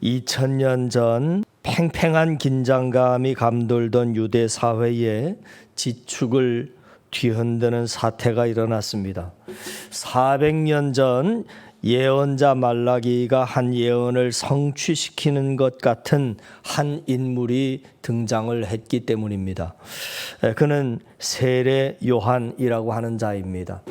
2000년 전 팽팽한 긴장감이 감돌던 유대 사회에 지축을 뒤흔드는 사태가 일어났습니다. 400년 전 예언자 말라기가 한 예언을 성취시키는 것 같은 한 인물이 등장을 했기 때문입니다. 그는 세례 요한이라고 하는 자입니다.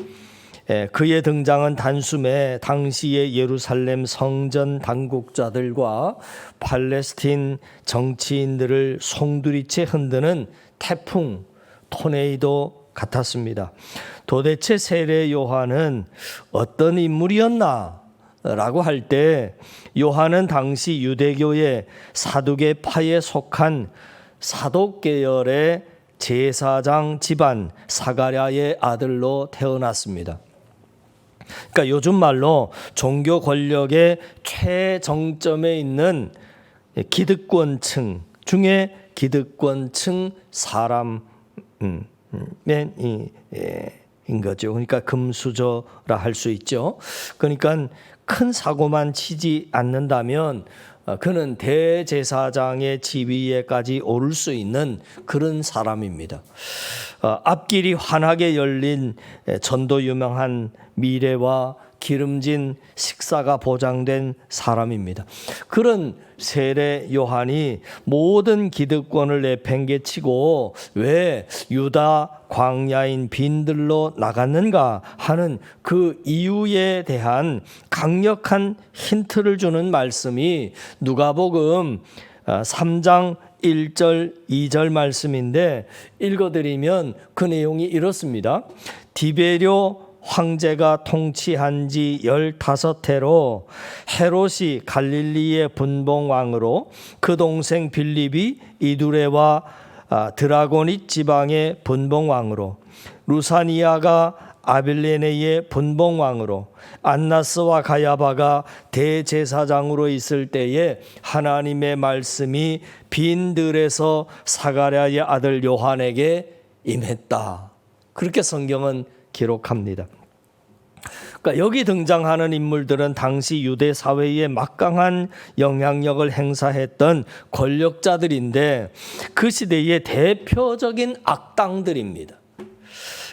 그의 등장은 단숨에 당시의 예루살렘 성전 당국자들과 팔레스틴 정치인들을 송두리째 흔드는 태풍, 토네이도 같았습니다. 도대체 세례 요한은 어떤 인물이었나? 라고 할 때 요한은 당시 유대교의 사두개파에 속한 사독 계열의 제사장 집안 사가랴의 아들로 태어났습니다. 그러니까 요즘 말로 종교 권력의 최정점에 있는 기득권층 중에 기득권층 사람인 거죠. 그러니까 금수저라 할 수 있죠. 그러니까 큰 사고만 치지 않는다면 그는 대제사장의 지위에까지 오를 수 있는 그런 사람입니다. 앞길이 환하게 열린 전도 유명한 미래와 기름진 식사가 보장된 사람입니다. 그런 세례 요한이 모든 기득권을 내팽개치고 왜 유다 광야인 빈들로 나갔는가 하는 그 이유에 대한 강력한 힌트를 주는 말씀이 누가복음 3장 1절 2절 말씀인데 읽어드리면 그 내용이 이렇습니다. 디베료 황제가 통치한 지 15해로 헤롯이 갈릴리의 분봉왕으로 그 동생 빌립이 이두레와 드라고닛 지방의 분봉왕으로 루사니아가 아빌레네의 분봉왕으로 안나스와 가야바가 대제사장으로 있을 때에 하나님의 말씀이 빈들에서 사가랴의 아들 요한에게 임했다. 그렇게 성경은 기록합니다. 그러니까 여기 등장하는 인물들은 당시 유대 사회에 막강한 영향력을 행사했던 권력자들인데 그 시대의 대표적인 악당들입니다.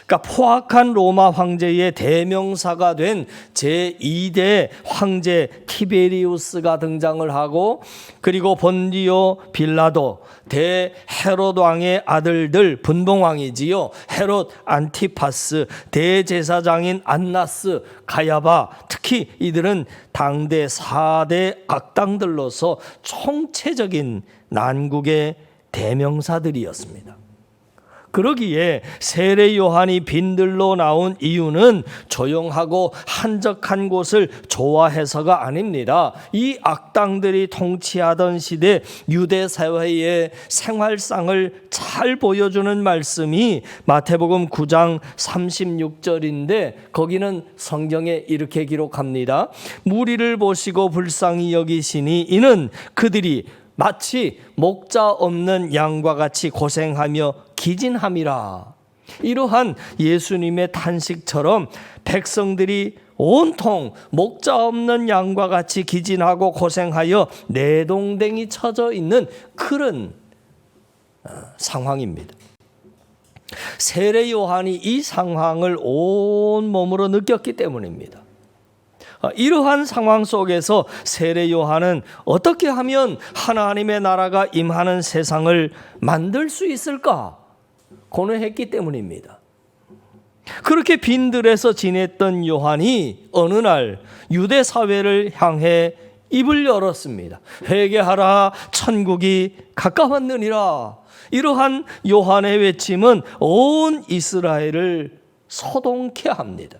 그러니까 포악한 로마 황제의 대명사가 된 제2대 황제 티베리우스가 등장을 하고 그리고 본디오 빌라도 대헤롯 왕의 아들들 분봉왕이지요. 헤롯 안티파스, 대제사장인 안나스, 가야바, 특히 이들은 당대 4대 악당들로서 총체적인 난국의 대명사들이었습니다. 그러기에 세례 요한이 빈들로 나온 이유는 조용하고 한적한 곳을 좋아해서가 아닙니다. 이 악당들이 통치하던 시대 유대 사회의 생활상을 잘 보여주는 말씀이 마태복음 9장 36절인데 거기는 성경에 이렇게 기록합니다. 무리를 보시고 불쌍히 여기시니 이는 그들이 마치 목자 없는 양과 같이 고생하며 기진함이라. 이러한 예수님의 탄식처럼 백성들이 온통 목자 없는 양과 같이 기진하고 고생하여 내동댕이 쳐져 있는 그런 상황입니다. 세례 요한이 이 상황을 온몸으로 느꼈기 때문입니다. 이러한 상황 속에서 세례 요한은 어떻게 하면 하나님의 나라가 임하는 세상을 만들 수 있을까 고뇌했기 때문입니다. 그렇게 빈들에서 지냈던 요한이 어느 날 유대 사회를 향해 입을 열었습니다. 회개하라, 천국이 가까웠느니라. 이러한 요한의 외침은 온 이스라엘을 소동케 합니다.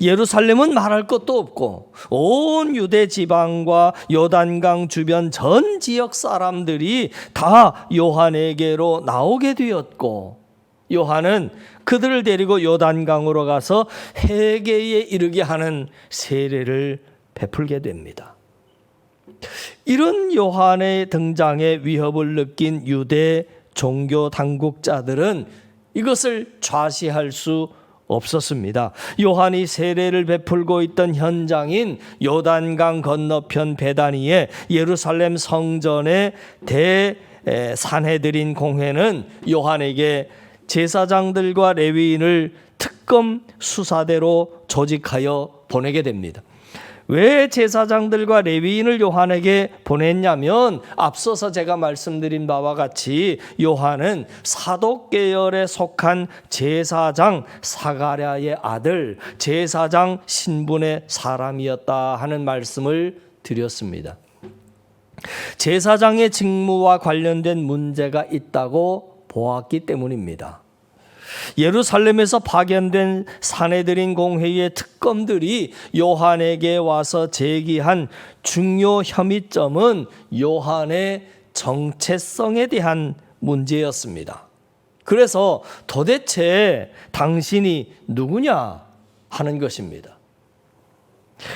예루살렘은 말할 것도 없고 온 유대 지방과 요단강 주변 전 지역 사람들이 다 요한에게로 나오게 되었고 요한은 그들을 데리고 요단강으로 가서 회개에 이르게 하는 세례를 베풀게 됩니다. 이런 요한의 등장에 위협을 느낀 유대 종교 당국자들은 이것을 좌시할 수 없었습니다. 요한이 세례를 베풀고 있던 현장인 요단강 건너편 베다니의 예루살렘 성전의 산헤드린 공회는 요한에게 제사장들과 레위인을 특검 수사대로 조직하여 보내게 됩니다. 왜 제사장들과 레위인을 요한에게 보냈냐면 앞서서 제가 말씀드린 바와 같이 요한은 사독 계열에 속한 제사장 사가랴의 아들, 제사장 신분의 사람이었다 하는 말씀을 드렸습니다. 제사장의 직무와 관련된 문제가 있다고 보았기 때문입니다. 예루살렘에서 파견된 산헤드린 공회의 특검들이 요한에게 와서 제기한 중요 혐의점은 요한의 정체성에 대한 문제였습니다. 그래서 도대체 당신이 누구냐 하는 것입니다.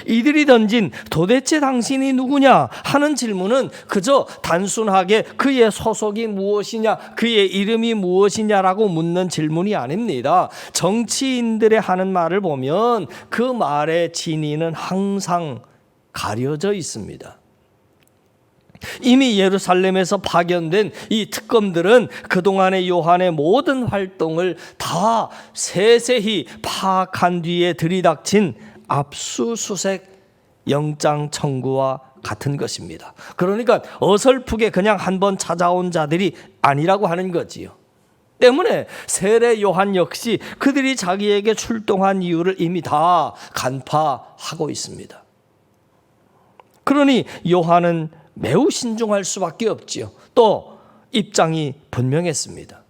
이들이 던진 도대체 당신이 누구냐 하는 질문은 그저 단순하게 그의 소속이 무엇이냐, 그의 이름이 무엇이냐라고 묻는 질문이 아닙니다. 정치인들의 하는 말을 보면 그 말의 진위는 항상 가려져 있습니다. 이미 예루살렘에서 파견된 이 특검들은 그동안의 요한의 모든 활동을 다 세세히 파악한 뒤에 들이닥친 압수수색 영장 청구와 같은 것입니다. 그러니까 어설프게 그냥 한번 찾아온 자들이 아니라고 하는 거지요. 때문에 세례 요한 역시 그들이 자기에게 출동한 이유를 이미 다 간파하고 있습니다. 그러니 요한은 매우 신중할 수밖에 없지요. 또 입장이 분명했습니다.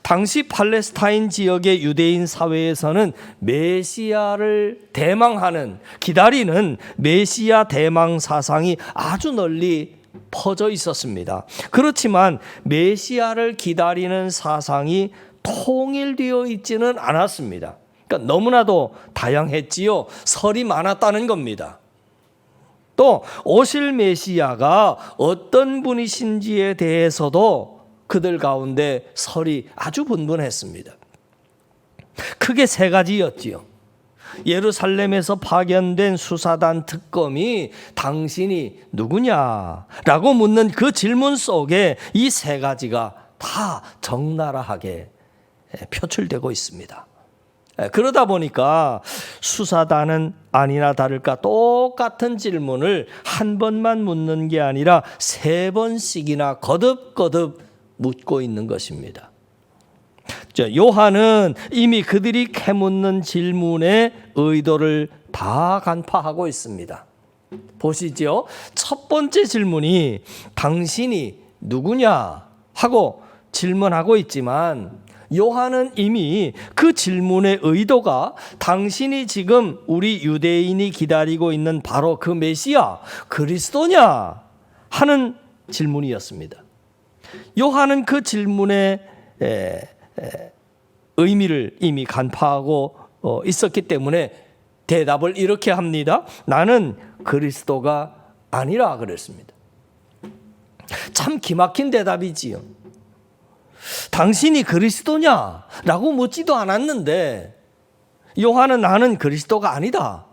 당시 팔레스타인 지역의 유대인 사회에서는 메시아를 대망하는, 기다리는 메시아 대망 사상이 아주 널리 퍼져 있었습니다. 그렇지만 메시아를 기다리는 사상이 통일되어 있지는 않았습니다. 그러니까 너무나도 다양했지요. 설이 많았다는 겁니다. 또 오실 메시아가 어떤 분이신지에 대해서도 그들 가운데 설이 아주 분분했습니다. 크게 세 가지였지요. 예루살렘에서 파견된 수사단 특검이 당신이 누구냐라고 묻는 그 질문 속에 이 세 가지가 다 적나라하게 표출되고 있습니다. 그러다 보니까 수사단은 아니나 다를까 똑같은 질문을 한 번만 묻는 게 아니라 세 번씩이나 거듭거듭 묻고 있는 것입니다. 요한은 이미 그들이 캐묻는 질문의 의도를 다 간파하고 있습니다. 보시죠. 첫 번째 질문이 당신이 누구냐 하고 질문하고 있지만 요한은 이미 그 질문의 의도가 당신이 지금 우리 유대인이 기다리고 있는 바로 그 메시아 그리스도냐 하는 질문이었습니다. 요한은 그 질문의 의미를 이미 간파하고 있었기 때문에 대답을 이렇게 합니다. 나는 그리스도가 아니라 그랬습니다. 참 기막힌 대답이지요. 당신이 그리스도냐라고 묻지도 않았는데 요한은 나는 그리스도가 아니다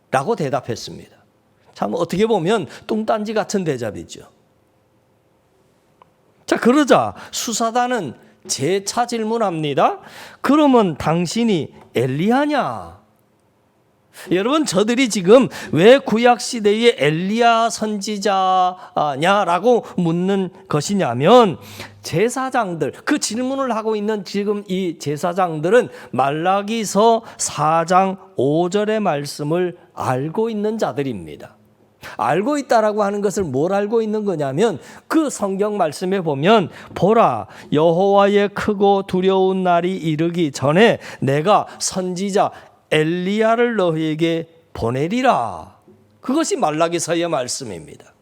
라고 대답했습니다. 참 어떻게 보면 뚱딴지 같은 대답이죠. 자, 그러자 수사단은 재차 질문합니다. 그러면 당신이 엘리야냐? 여러분, 저들이 지금 왜 구약시대의 엘리야 선지자냐라고 묻는 것이냐면 제사장들, 그 질문을 하고 있는 지금 이 제사장들은 말라기서 4장 5절의 말씀을 알고 있는 자들입니다. 알고 있다라고 하는 것을 뭘 알고 있는 거냐면 그 성경 말씀에 보면 보라 여호와의 크고 두려운 날이 이르기 전에 내가 선지자 엘리야를 너희에게 보내리라. 그것이 말라기서의 말씀입니다.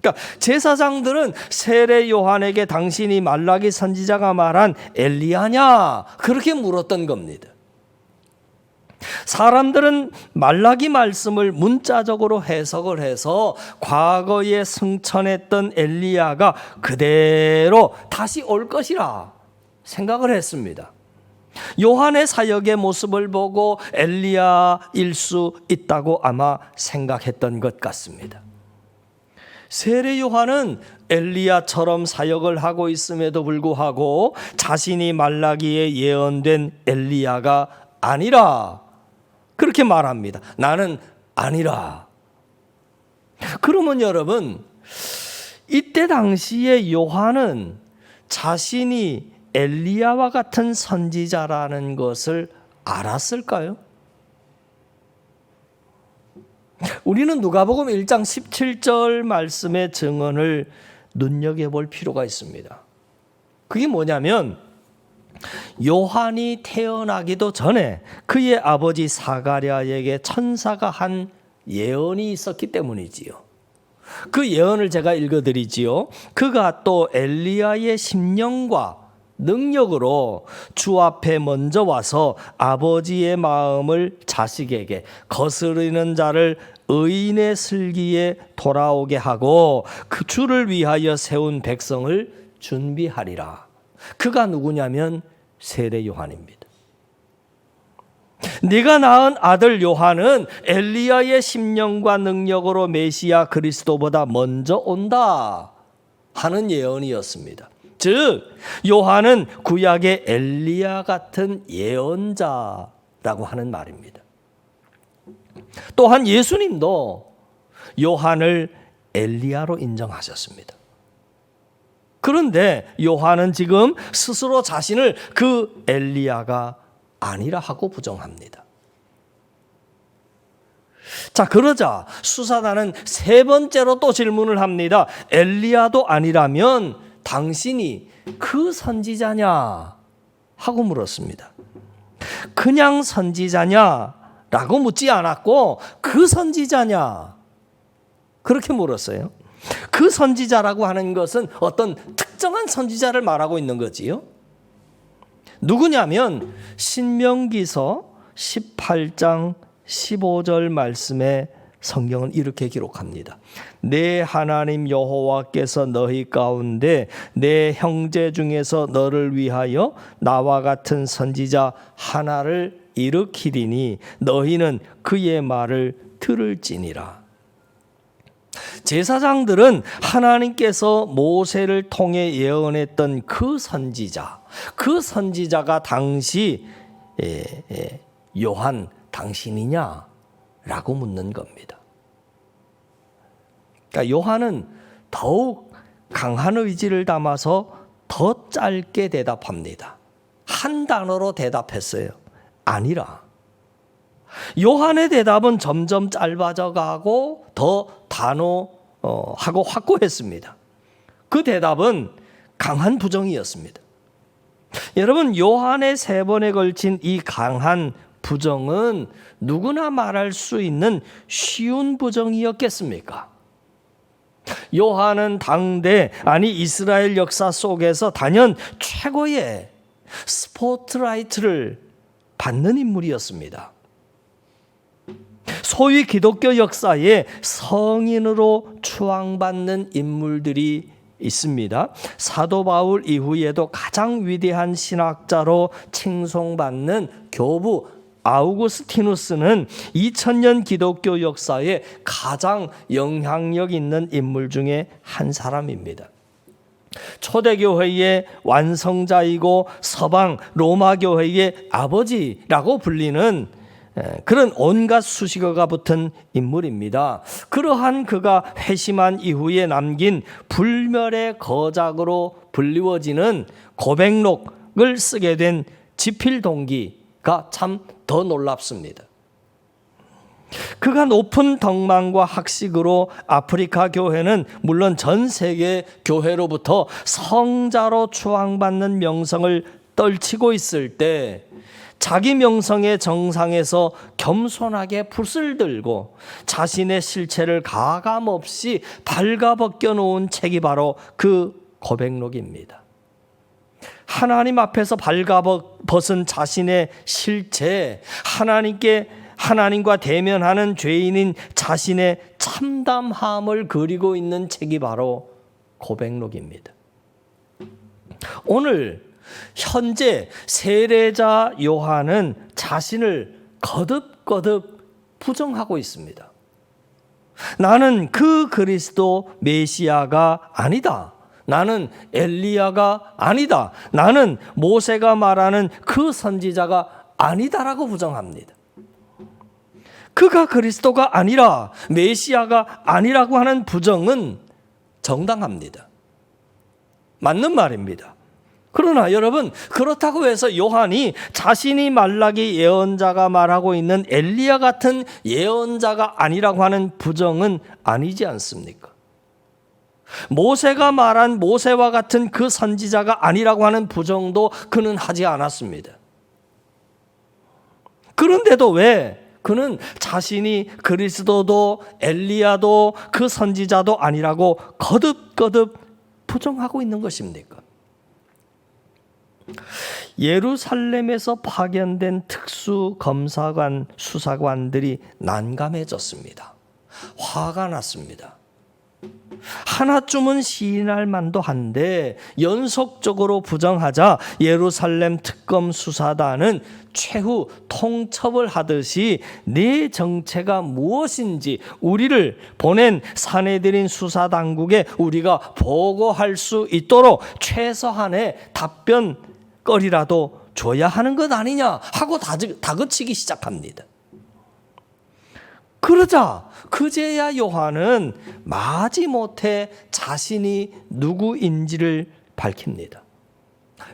그러니까 제사장들은 세례 요한에게 당신이 말라기 선지자가 말한 엘리야냐 그렇게 물었던 겁니다. 사람들은 말라기 말씀을 문자적으로 해석을 해서 과거에 승천했던 엘리야가 그대로 다시 올 것이라 생각을 했습니다. 요한의 사역의 모습을 보고 엘리야일 수 있다고 아마 생각했던 것 같습니다. 세례 요한은 엘리야처럼 사역을 하고 있음에도 불구하고 자신이 말라기에 예언된 엘리야가 아니라 그렇게 말합니다. 나는 아니라. 그러면 여러분, 이때 당시에 요한은 자신이 엘리야와 같은 선지자라는 것을 알았을까요? 우리는 누가복음 1장 17절 말씀의 증언을 눈여겨볼 필요가 있습니다. 그게 뭐냐면 요한이 태어나기도 전에 그의 아버지 사가랴에게 천사가 한 예언이 있었기 때문이지요. 그 예언을 제가 읽어드리지요. 그가 또 엘리야의 심령과 능력으로 주 앞에 먼저 와서 아버지의 마음을 자식에게, 거스르는 자를 의인의 슬기에 돌아오게 하고 그 주를 위하여 세운 백성을 준비하리라. 그가 누구냐면 세례 요한입니다. 네가 낳은 아들 요한은 엘리야의 심령과 능력으로 메시아 그리스도보다 먼저 온다 하는 예언이었습니다. 즉 요한은 구약의 엘리야 같은 예언자라고 하는 말입니다. 또한 예수님도 요한을 엘리야로 인정하셨습니다. 그런데 요한은 지금 스스로 자신을 그 엘리야가 아니라 하고 부정합니다. 자, 그러자 수사단은 세 번째로 또 질문을 합니다. 엘리야도 아니라면 당신이 그 선지자냐? 하고 물었습니다. 그냥 선지자냐라고 묻지 않았고 그 선지자냐? 그렇게 물었어요. 그 선지자라고 하는 것은 어떤 특정한 선지자를 말하고 있는 거지요. 누구냐면 신명기서 18장 15절 말씀에 성경은 이렇게 기록합니다. 내 하나님 여호와께서 너희 가운데 내 형제 중에서 너를 위하여 나와 같은 선지자 하나를 일으키리니 너희는 그의 말을 들을지니라. 제사장들은 하나님께서 모세를 통해 예언했던 그 선지자가 당시 요한 당신이냐라고 묻는 겁니다. 그러니까 요한은 더욱 강한 의지를 담아서 더 짧게 대답합니다. 한 단어로 대답했어요. 아니라. 요한의 대답은 점점 짧아져 가고 더 단호하고 확고했습니다. 그 대답은 강한 부정이었습니다. 여러분, 요한의 세 번에 걸친 이 강한 부정은 누구나 말할 수 있는 쉬운 부정이었겠습니까? 요한은 당대, 아니 이스라엘 역사 속에서 단연 최고의 스포트라이트를 받는 인물이었습니다. 소위 기독교 역사에 성인으로 추앙받는 인물들이 있습니다. 사도 바울 이후에도 가장 위대한 신학자로 칭송받는 교부 아우구스티누스는 2000년 기독교 역사에 가장 영향력 있는 인물 중에 한 사람입니다. 초대교회의 완성자이고 서방 로마교회의 아버지라고 불리는 그런 온갖 수식어가 붙은 인물입니다. 그러한 그가 회심한 이후에 남긴 불멸의 거작으로 불리워지는 고백록을 쓰게 된 지필 동기가 참 더 놀랍습니다. 그가 높은 덕망과 학식으로 아프리카 교회는 물론 전 세계 교회로부터 성자로 추앙받는 명성을 떨치고 있을 때 자기 명성의 정상에서 겸손하게 붓을 들고 자신의 실체를 가감없이 발가벗겨 놓은 책이 바로 그 고백록입니다. 하나님 앞에서 발가벗은 자신의 실체, 하나님과 대면하는 죄인인 자신의 참담함을 그리고 있는 책이 바로 고백록입니다. 오늘 현재 세례자 요한은 자신을 거듭거듭 부정하고 있습니다. 나는 그 그리스도 메시아가 아니다. 나는 엘리야가 아니다. 나는 모세가 말하는 그 선지자가 아니다라고 부정합니다. 그가 그리스도가 아니라 메시아가 아니라고 하는 부정은 정당합니다. 맞는 말입니다. 그러나 여러분, 그렇다고 해서 요한이 자신이 말라기 예언자가 말하고 있는 엘리야 같은 예언자가 아니라고 하는 부정은 아니지 않습니까? 모세가 말한 모세와 같은 그 선지자가 아니라고 하는 부정도 그는 하지 않았습니다. 그런데도 왜 그는 자신이 그리스도도 엘리야도 그 선지자도 아니라고 거듭거듭 부정하고 있는 것입니까? 예루살렘에서 파견된 특수 검사관, 수사관들이 난감해졌습니다. 화가 났습니다. 하나쯤은 시인할 만도 한데 연속적으로 부정하자 예루살렘 특검 수사단은 최후 통첩을 하듯이 네 정체가 무엇인지 우리를 보낸 사내들인 수사당국에 우리가 보고할 수 있도록 최소한의 답변거리라도 줘야 하는 것 아니냐 하고 다그치기 시작합니다. 그러자 그제야 요한은 마지못해 자신이 누구인지를 밝힙니다.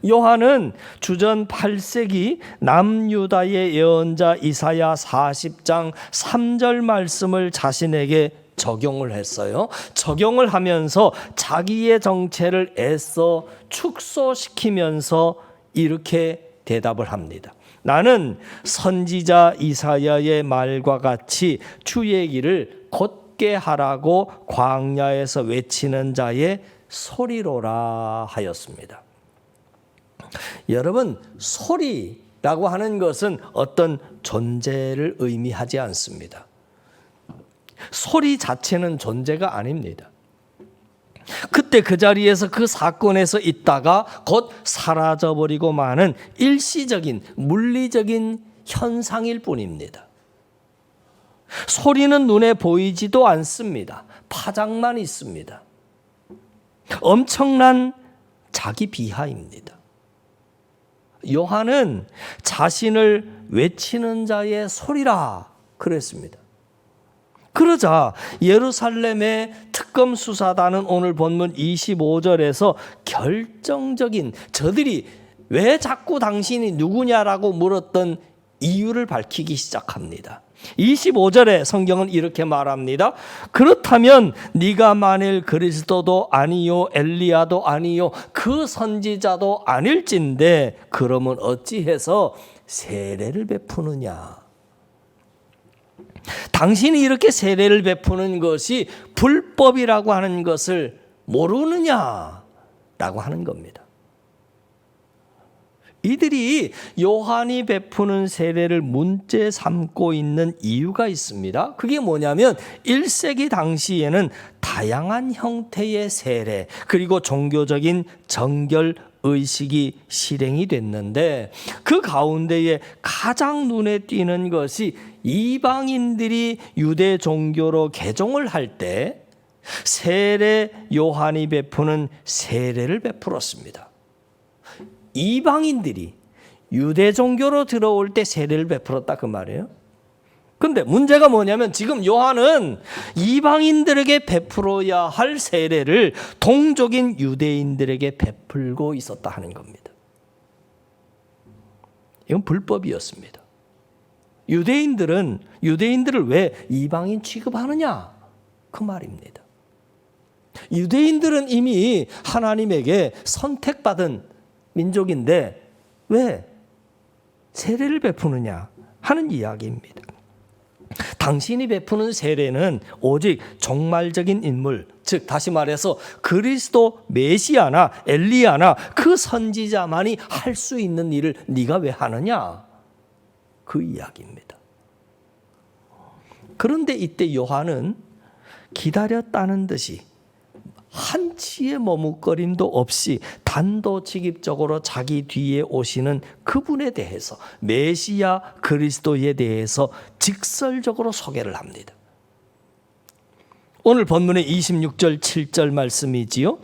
요한은 주전 8세기 남유다의 예언자 이사야 40장 3절 말씀을 자신에게 적용을 했어요. 적용을 하면서 자기의 정체를 애써 축소시키면서 이렇게 대답을 합니다. 나는 선지자 이사야의 말과 같이 주의 길을 곧게 하라고 광야에서 외치는 자의 소리로라 하였습니다. 여러분, 소리라고 하는 것은 어떤 존재를 의미하지 않습니다. 소리 자체는 존재가 아닙니다. 그때 그 자리에서 그 사건에서 있다가 곧 사라져버리고 마는 일시적인 물리적인 현상일 뿐입니다. 소리는 눈에 보이지도 않습니다. 파장만 있습니다. 엄청난 자기 비하입니다. 요한은 자신을 외치는 자의 소리라 그랬습니다. 그러자 예루살렘의 특검 수사단은 오늘 본문 25절에서 결정적인 저들이 왜 자꾸 당신이 누구냐라고 물었던 이유를 밝히기 시작합니다. 25절에 성경은 이렇게 말합니다. 그렇다면 네가 만일 그리스도도 아니요 엘리야도 아니요 그 선지자도 아닐진데 그러면 어찌해서 세례를 베푸느냐. 당신이 이렇게 세례를 베푸는 것이 불법이라고 하는 것을 모르느냐라고 하는 겁니다. 이들이 요한이 베푸는 세례를 문제 삼고 있는 이유가 있습니다. 그게 뭐냐면 1세기 당시에는 다양한 형태의 세례 그리고 종교적인 정결 의식이 실행이 됐는데 그 가운데에 가장 눈에 띄는 것이 이방인들이 유대 종교로 개종을 할 때 세례 요한이 베푸는 세례를 베풀었습니다. 이방인들이 유대 종교로 들어올 때 세례를 베풀었다 그 말이에요. 그런데 문제가 뭐냐면 지금 요한은 이방인들에게 베풀어야 할 세례를 동족인 유대인들에게 베풀고 있었다 하는 겁니다. 이건 불법이었습니다. 유대인들을 왜 이방인 취급하느냐 그 말입니다. 유대인들은 이미 하나님에게 선택받은 민족인데 왜 세례를 베푸느냐 하는 이야기입니다. 당신이 베푸는 세례는 오직 종말적인 인물, 즉 다시 말해서 그리스도 메시아나 엘리야나 그 선지자만이 할 수 있는 일을 네가 왜 하느냐 그 이야기입니다. 그런데 이때 요한은 기다렸다는 듯이 한치의 머뭇거림도 없이 단도직입적으로 자기 뒤에 오시는 그분에 대해서, 메시아 그리스도에 대해서 직설적으로 소개를 합니다. 오늘 본문의 26절 7절 말씀이지요.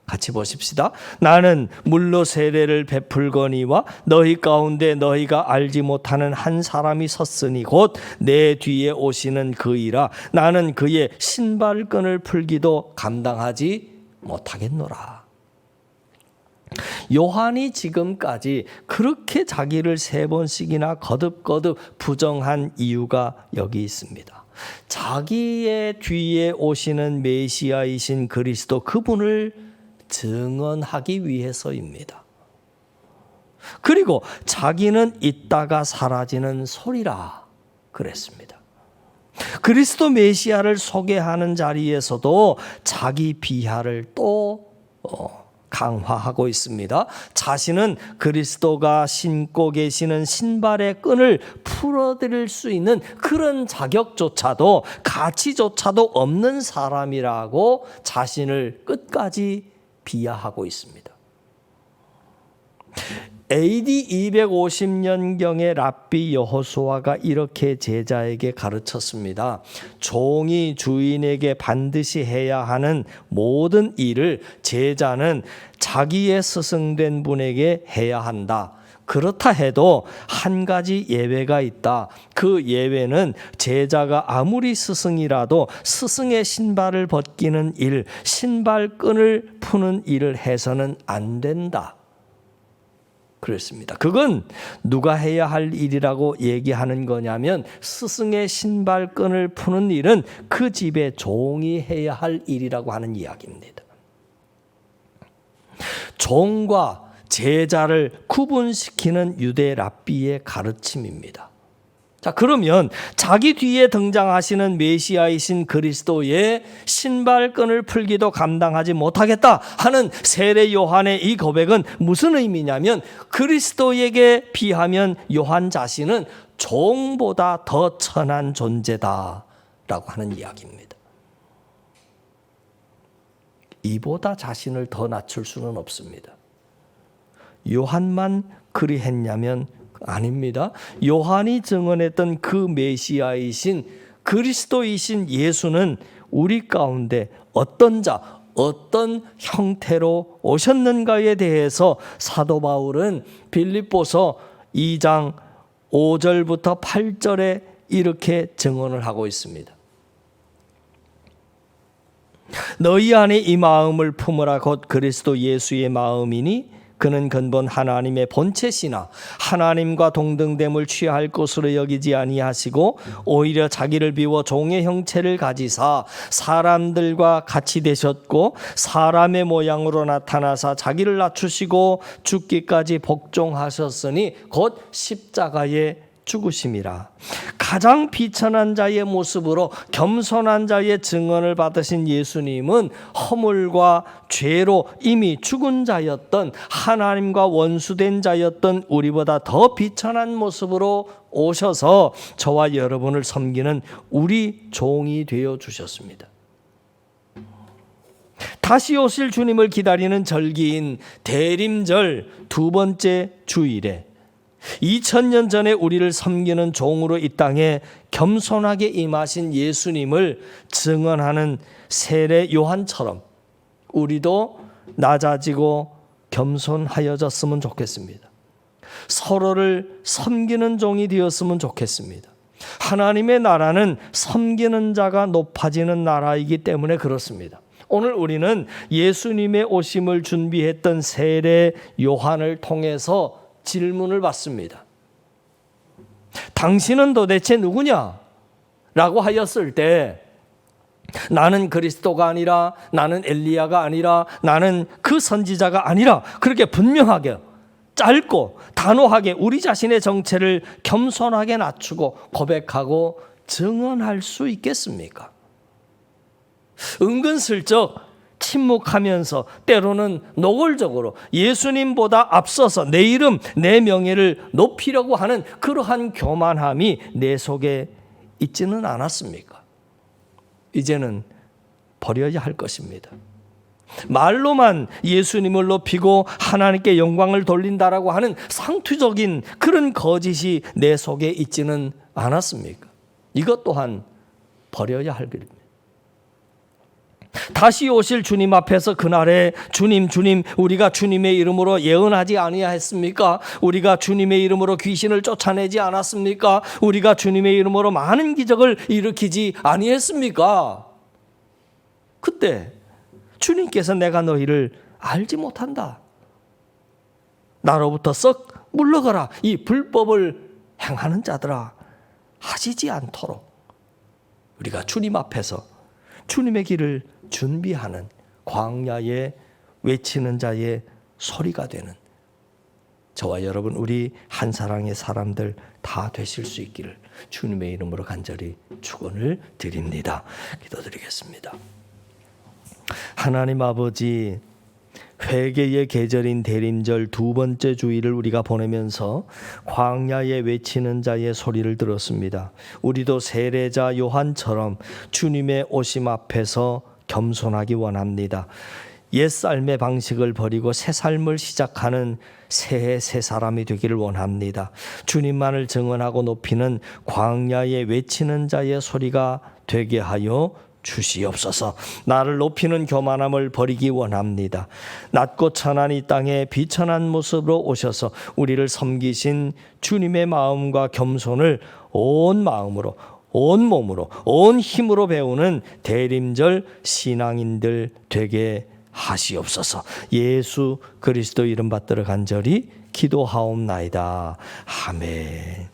같이 보십시다. 나는 물로 세례를 베풀거니와 너희 가운데 너희가 알지 못하는 한 사람이 섰으니 곧 내 뒤에 오시는 그이라. 나는 그의 신발끈을 풀기도 감당하지 못하겠노라. 요한이 지금까지 그렇게 자기를 3번씩이나 거듭거듭 부정한 이유가 여기 있습니다. 자기의 뒤에 오시는 메시아이신 그리스도, 그분을 증언하기 위해서입니다. 그리고 자기는 있다가 사라지는 소리라 그랬습니다. 그리스도 메시아를 소개하는 자리에서도 자기 비하를 또 강화하고 있습니다. 자신은 그리스도가 신고 계시는 신발의 끈을 풀어드릴 수 있는 그런 자격조차도, 가치조차도 없는 사람이라고 자신을 끝까지 비하하고 있습니다. AD 250년경에 랍비 여호수아가 이렇게 제자에게 가르쳤습니다. 종이 주인에게 반드시 해야 하는 모든 일을 제자는 자기의 스승된 분에게 해야 한다. 그렇다 해도 한 가지 예외가 있다. 그 예외는 제자가 아무리 스승이라도 스승의 신발을 벗기는 일, 신발끈을 푸는 일을 해서는 안 된다. 그랬습니다. 그건 누가 해야 할 일이라고 얘기하는 거냐면, 스승의 신발끈을 푸는 일은 그 집의 종이 해야 할 일이라고 하는 이야기입니다. 종과 제자를 구분시키는 유대 랍비의 가르침입니다. 자, 그러면 자기 뒤에 등장하시는 메시아이신 그리스도의 신발끈을 풀기도 감당하지 못하겠다 하는 세례 요한의 이 고백은 무슨 의미냐면, 그리스도에게 비하면 요한 자신은 종보다 더 천한 존재다라고 하는 이야기입니다. 이보다 자신을 더 낮출 수는 없습니다. 요한만 그리했냐면 아닙니다. 요한이 증언했던 그 메시아이신 그리스도이신 예수는 우리 가운데 어떤 자, 어떤 형태로 오셨는가에 대해서 사도 바울은 빌립보서 2장 5절부터 8절에 이렇게 증언을 하고 있습니다. 너희 안에 이 마음을 품으라. 곧 그리스도 예수의 마음이니 그는 근본 하나님의 본체시나 하나님과 동등됨을 취할 것으로 여기지 아니하시고 오히려 자기를 비워 종의 형체를 가지사 사람들과 같이 되셨고 사람의 모양으로 나타나사 자기를 낮추시고 죽기까지 복종하셨으니 곧 십자가에 죽으심이라. 가장 비천한 자의 모습으로 겸손한 자의 증언을 받으신 예수님은 허물과 죄로 이미 죽은 자였던, 하나님과 원수된 자였던 우리보다 더 비천한 모습으로 오셔서 저와 여러분을 섬기는 우리 종이 되어 주셨습니다. 다시 오실 주님을 기다리는 절기인 대림절 2번째 주일에 2000년 전에 우리를 섬기는 종으로 이 땅에 겸손하게 임하신 예수님을 증언하는 세례 요한처럼 우리도 낮아지고 겸손하여졌으면 좋겠습니다. 서로를 섬기는 종이 되었으면 좋겠습니다. 하나님의 나라는 섬기는 자가 높아지는 나라이기 때문에 그렇습니다. 오늘 우리는 예수님의 오심을 준비했던 세례 요한을 통해서 질문을 받습니다. 당신은 도대체 누구냐? 라고 하였을 때 나는 그리스도가 아니라, 나는 엘리야가 아니라, 나는 그 선지자가 아니라, 그렇게 분명하게 짧고 단호하게 우리 자신의 정체를 겸손하게 낮추고 고백하고 증언할 수 있겠습니까? 은근슬쩍 침묵하면서 때로는 노골적으로 예수님보다 앞서서 내 이름, 내 명예를 높이려고 하는 그러한 교만함이 내 속에 있지는 않았습니까? 이제는 버려야 할 것입니다. 말로만 예수님을 높이고 하나님께 영광을 돌린다라고 하는 상투적인 그런 거짓이 내 속에 있지는 않았습니까? 이것 또한 버려야 할 길입니다. 다시 오실 주님 앞에서 그날에 주님 우리가 주님의 이름으로 예언하지 아니하였습니까? 우리가 주님의 이름으로 귀신을 쫓아내지 않았습니까? 우리가 주님의 이름으로 많은 기적을 일으키지 아니했습니까? 그때 주님께서 내가 너희를 알지 못한다, 나로부터 썩 물러가라, 이 불법을 행하는 자들아, 하시지 않도록 우리가 주님 앞에서 주님의 길을 준비하는 광야에 외치는 자의 소리가 되는 저와 여러분, 우리 한사랑의 사람들 다 되실 수 있기를 주님의 이름으로 간절히 축원을 드립니다. 기도드리겠습니다. 하나님 아버지, 회개의 계절인 대림절 두 번째 주일을 우리가 보내면서 광야에 외치는 자의 소리를 들었습니다. 우리도 세례자 요한처럼 주님의 오심 앞에서 겸손하기 원합니다. 옛 삶의 방식을 버리고 새 삶을 시작하는 새해 새 사람이 되기를 원합니다. 주님만을 증언하고 높이는 광야에 외치는 자의 소리가 되게 하여 주시옵소서. 나를 높이는 교만함을 버리기 원합니다. 낮고 천한 이 땅에 비천한 모습으로 오셔서 우리를 섬기신 주님의 마음과 겸손을 온 마음으로, 온 몸으로, 온 힘으로 배우는 대림절 신앙인들 되게 하시옵소서. 예수 그리스도 이름 받들어 간절히 기도하옵나이다. 아멘.